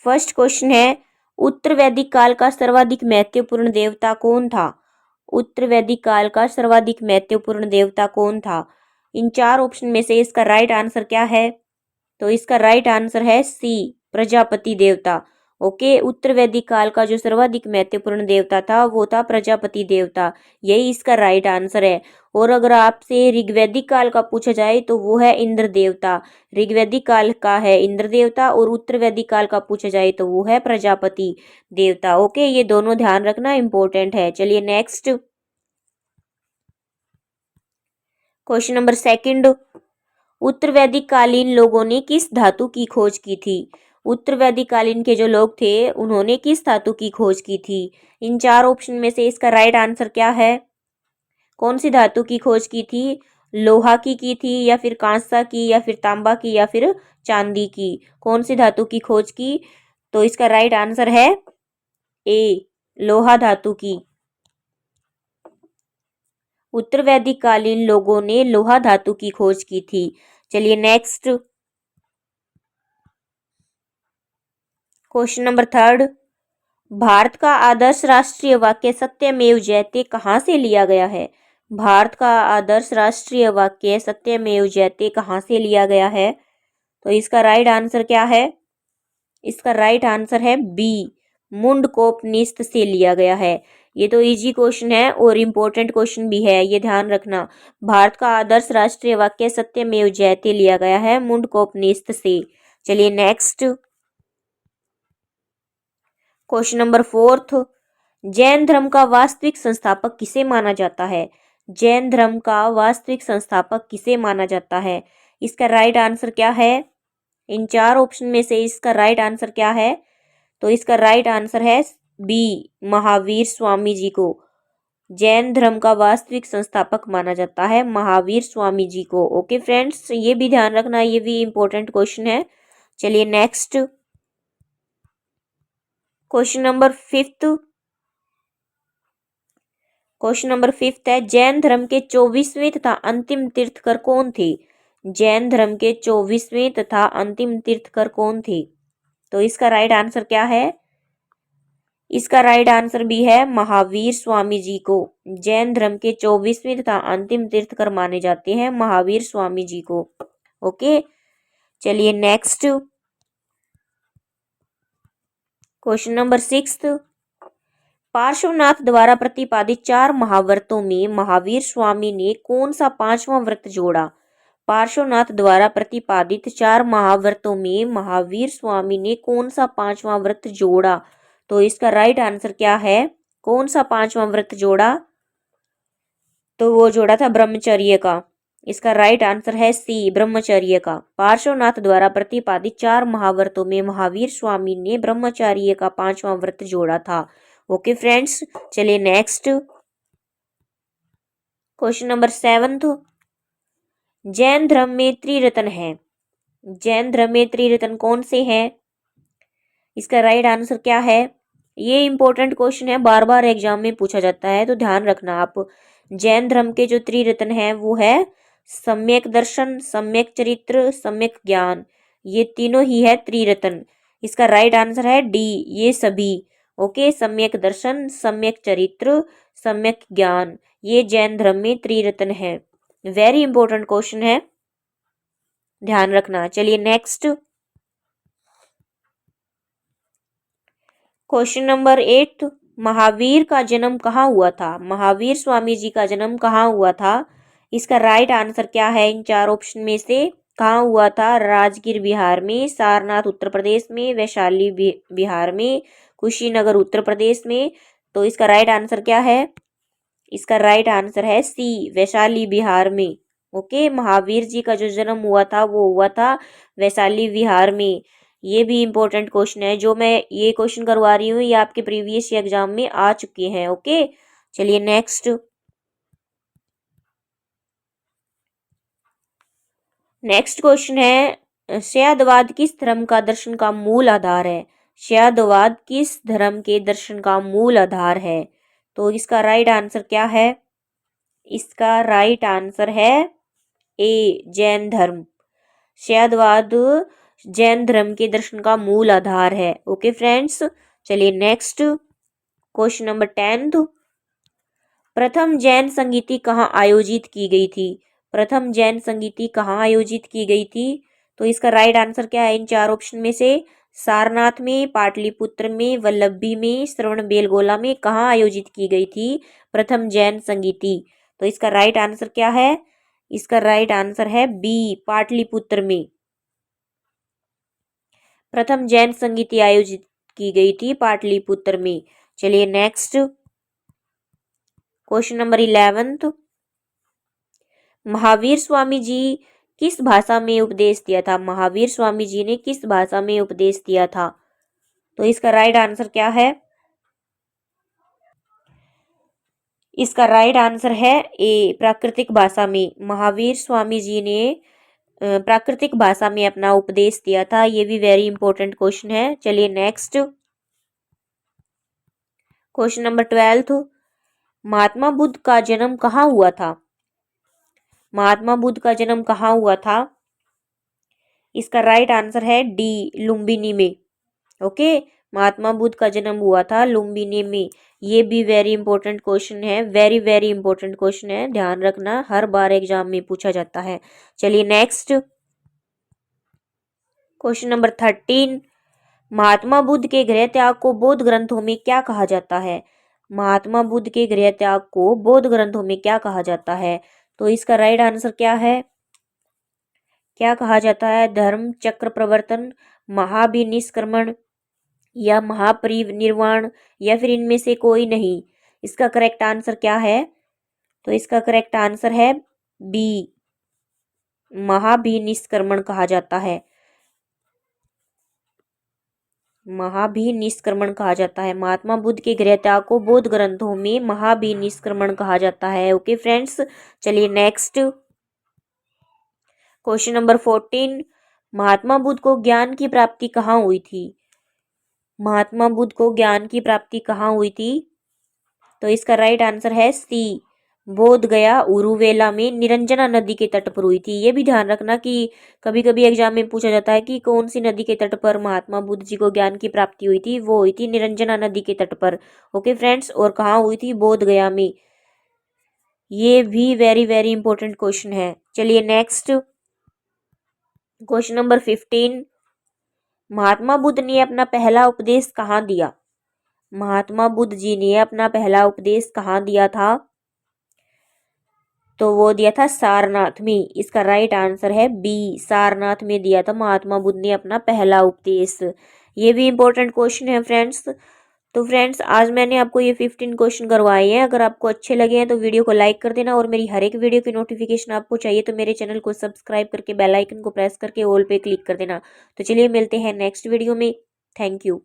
First question है, उत्तर वैदिक काल का सर्वाधिक महत्वपूर्ण देवता कौन था? उत्तर वैदिक काल का सर्वाधिक महत्वपूर्ण देवता कौन था? इन चार ऑप्शन में से इसका राइट आंसर क्या है? तो इसका राइट आंसर है सी, प्रजापति देवता। ओके, उत्तर वैदिक काल का जो सर्वाधिक महत्वपूर्ण देवता था वो था प्रजापति देवता, यही इसका राइट आंसर है। और अगर आपसे ऋग्वैदिक काल का पूछा जाए तो वो है इंद्र देवता। ऋग्वैदिक काल का है इंद्र देवता और उत्तर वैदिक काल का पूछा जाए तो वो है प्रजापति देवता। ओके, ये दोनों ध्यान रखना इंपॉर्टेंट है। चलिए नेक्स्ट क्वेश्चन नंबर सेकंड, उत्तर वैदिक कालीन लोगों ने किस धातु की खोज की थी? उत्तर वैदिक कालीन के जो लोग थे उन्होंने किस धातु की खोज की थी? इन चार ऑप्शन में से इसका राइट आंसर क्या है? कौन सी धातु की खोज की थी? लोहा की थी या फिर कांसा की या फिर तांबा की या फिर चांदी की? कौन सी धातु की खोज की? तो इसका राइट आंसर है ए, लोहा धातु की। उत्तर वैदिक कालीन लोगों ने लोहा धातु की खोज की थी। चलिए next question number third, Bharat का आदर्श राष्ट्रीय वाक्य सत्यमेव जयते कहाँ से लिया गया है? भारत का आदर्श राष्ट्रीय वाक्य सत्यमेव जयते कहाँ से लिया गया है? तो इसका राइट आंसर क्या है? इसका राइट आंसर है बी, मुंडकोपनिषद से लिया गया है। ये तो इजी क्वेश्चन है और इम्पोर्टेंट क्वेश्चन भी है, ये ध्यान रखना। भारत का आदर्श राष्ट्रीय वाक्य सत्यमेव जयते लिया गया है मुंडकोपनिषद से। चलिए next question number fourth, Jain धर्म का वास्तविक संस्थापक किसे माना जाता है? जैन धर्म का वास्तविक संस्थापक किसे माना जाता है? इसका राइट आंसर क्या है? इन चार ऑप्शन में से इसका राइट आंसर क्या है? तो इसका राइट आंसर है बी, महावीर स्वामी जी को। जैन धर्म का वास्तविक संस्थापक माना जाता है महावीर स्वामी जी को। ओके फ्रेंड्स, ये भी ध्यान रखना, ये भी इंपॉर्टेंट क्वेश्चन है। चलिए next question number fifth. Question number fifth है, जैन धर्म के 24वें तथा अंतिम तीर्थकर कौन थे? जैन धर्म के 24वें तथा अंतिम तीर्थकर कौन थे? तो इसका राइट आंसर क्या है? इसका राइट आंसर भी है महावीर स्वामी जी को। जैन धर्म के 24वें तथा अंतिम तीर्थकर माने जाते हैं महावीर स्वामी जी को। ओके, चलिए next question number sixth, Parshvanath द्वारा प्रतिपादित 4 महाव्रतों में महावीर स्वामी ने कौन सा 5वां व्रत जोड़ा? पार्श्वनाथ द्वारा प्रतिपादित 4 महाव्रतों में महावीर स्वामी ने कौन सा 5वां व्रत जोड़ा? तो इसका राइट आंसर क्या है? कौन सा 5वां व्रत जोड़ा? तो वो जोड़ा था ब्रह्मचर्य का। इसका राइट आंसर है सी, ब्रह्मचर्य का। पार्श्वनाथ द्वारा प्रतिपादित 4 महाव्रतों में महावीर स्वामी ने ब्रह्मचर्य का 5वां व्रत जोड़ा था। ओके फ्रेंड्स, चलिए next question number 7th, Jain धर्म में त्रिरत्न है। जैन धर्म में त्रिरत्न कौन से हैं? इसका राइट आंसर क्या है? ये इंपॉर्टेंट क्वेश्चन है, बार बार एग्जाम में पूछा जाता है, तो ध्यान रखना आप। जैन धर्म के जो त्रिरत्न है वो है सम्यक दर्शन, सम्यक चरित्र, सम्यक ज्ञान। ये तीनों ही है त्रिरत्न। इसका राइट आंसर है डी, ये सभी। ओके, सम्यक दर्शन, सम्यक चरित्र, सम्यक ज्ञान, ये जैन धर्म में त्रिरत्न है। वेरी इंपॉर्टेंट क्वेश्चन है, ध्यान रखना। चलिए नेक्स्ट क्वेश्चन नंबर 8, महावीर का जन्म कहाँ हुआ था? महावीर स्वामी जी का जन्म कहाँ हुआ था? इसका राइट आंसर क्या है? इन 4 ऑप्शन में से कहाँ हुआ था? राजगीर बिहार में, सारनाथ उत्तर प्रदेश में, वैशाली बिहार में, कुशीनगर उत्तर प्रदेश में। तो इसका राइट आंसर क्या है? इसका राइट आंसर है सी, वैशाली बिहार में। ओके, महावीर जी का जो जन्म हुआ था वो हुआ था वैशाली बिहार में। ये भी इंपॉर्टेंट क्वेश्चन है, जो मैं ये क्वेश्चन करवा रही हूँ ये आपके प्रीवियस एग्जाम में आ चुके हैं। ओके, चलिए नेक्स्ट क्वेश्चन है, शैववाद किस धर्म का दर्शन का मूल आधार है? शैववाद किस धर्म के दर्शन का मूल आधार है? तो इसका राइट आंसर क्या है? इसका राइट आंसर है ए, जैन धर्म। शैववाद जैन धर्म के दर्शन का मूल आधार है। ओके फ्रेंड्स, चलिए नेक्स्ट क्वेश्चन नंबर 10। प्रथम जैन संगीति कहाँ आयोजित की गई थी? प्रथम जैन संगीति कहाँ आयोजित की गई थी? तो इसका राइट आंसर क्या है इन चार ऑप्शन में से? सारनाथ में, पाटलिपुत्र में, वल्लभी में, श्रवणबेलगोला में कहाँ आयोजित की गई थी प्रथम जैन संगीति? तो इसका राइट आंसर क्या है? इसका राइट आंसर है बी, पाटलिपुत्र में प्रथम जैन संगीति आयोजित की गई थी पाटलिपुत्र में। चलिए next question number 11। Mahavir Swami ji किस भाषा में उपदेश दिया था? महावीर स्वामी जी ने किस भाषा में उपदेश दिया था? तो इसका राइट आंसर क्या है? इसका राइट आंसर है ए, प्राकृतिक भाषा में। महावीर स्वामी जी ने प्राकृतिक भाषा में अपना उपदेश दिया था। ये भी वेरी इंपॉर्टेंट क्वेश्चन है। चलिए next question number 12। Mahatma Buddha का जन्म कहाँ हुआ था? महात्मा बुद्ध का जन्म कहाँ हुआ था? इसका राइट आंसर है डी, लुम्बिनी में। ओके, महात्मा बुद्ध का जन्म हुआ था लुम्बिनी में। ये भी वेरी इंपॉर्टेंट क्वेश्चन है, वेरी वेरी इंपॉर्टेंट क्वेश्चन है, ध्यान रखना, हर बार एग्जाम में पूछा जाता है। चलिए next question number 13। Mahatma Buddha के गृह त्याग को बौद्ध ग्रंथों में क्या कहा जाता है? महात्मा बुद्ध के गृह त्याग को बौद्ध ग्रंथों में क्या कहा जाता है? तो इसका राइट आंसर क्या है? क्या कहा जाता है? धर्म चक्र प्रवर्तन, महाभिनिष्क्रमण या महापरिनिर्वाण, या फिर इनमें से कोई नहीं। इसका करेक्ट आंसर क्या है? तो इसका करेक्ट आंसर है बी, महाभिनिष्क्रमण कहा जाता है। महाभिनिष्क्रमण कहा जाता है। महात्मा बुद्ध के गृह त्याग को बौद्ध ग्रंथों में महाभिनिष्क्रमण कहा जाता है। ओके फ्रेंड्स, चलिए next question number 14। Mahatma Buddha को ज्ञान की प्राप्ति कहाँ हुई थी? महात्मा बुद्ध को ज्ञान की प्राप्ति कहाँ हुई थी? तो इसका राइट आंसर है सी, बोध गया उरुवेला में निरंजना नदी के तट पर हुई थी। ये भी ध्यान रखना कि कभी कभी एग्जाम में पूछा जाता है कि कौन सी नदी के तट पर महात्मा बुद्ध जी को ज्ञान की प्राप्ति हुई थी। वो हुई थी निरंजना नदी के तट पर। ओके फ्रेंड्स, और कहाँ हुई थी? बोध गया में। ये भी वेरी वेरी इंपॉर्टेंट क्वेश्चन है। चलिए next question number 15। Mahatma Buddha ने अपना पहला उपदेश कहाँ दिया? महात्मा बुद्ध जी ने अपना पहला उपदेश कहाँ दिया था? तो वो दिया था सारनाथ में। इसका राइट आंसर है बी, सारनाथ में दिया था महात्मा बुद्ध ने अपना पहला उपदेश। ये भी इंपॉर्टेंट क्वेश्चन है फ्रेंड्स। तो फ्रेंड्स, आज मैंने आपको ये 15 क्वेश्चन करवाए हैं। अगर आपको अच्छे लगे हैं तो वीडियो को लाइक कर देना, और मेरी हर एक वीडियो की नोटिफिकेशन आपको चाहिए तो मेरे चैनल को सब्सक्राइब करके बेल आइकन को प्रेस करके ऑल पे क्लिक कर देना। तो चलिए मिलते हैं नेक्स्ट वीडियो में। Thank you.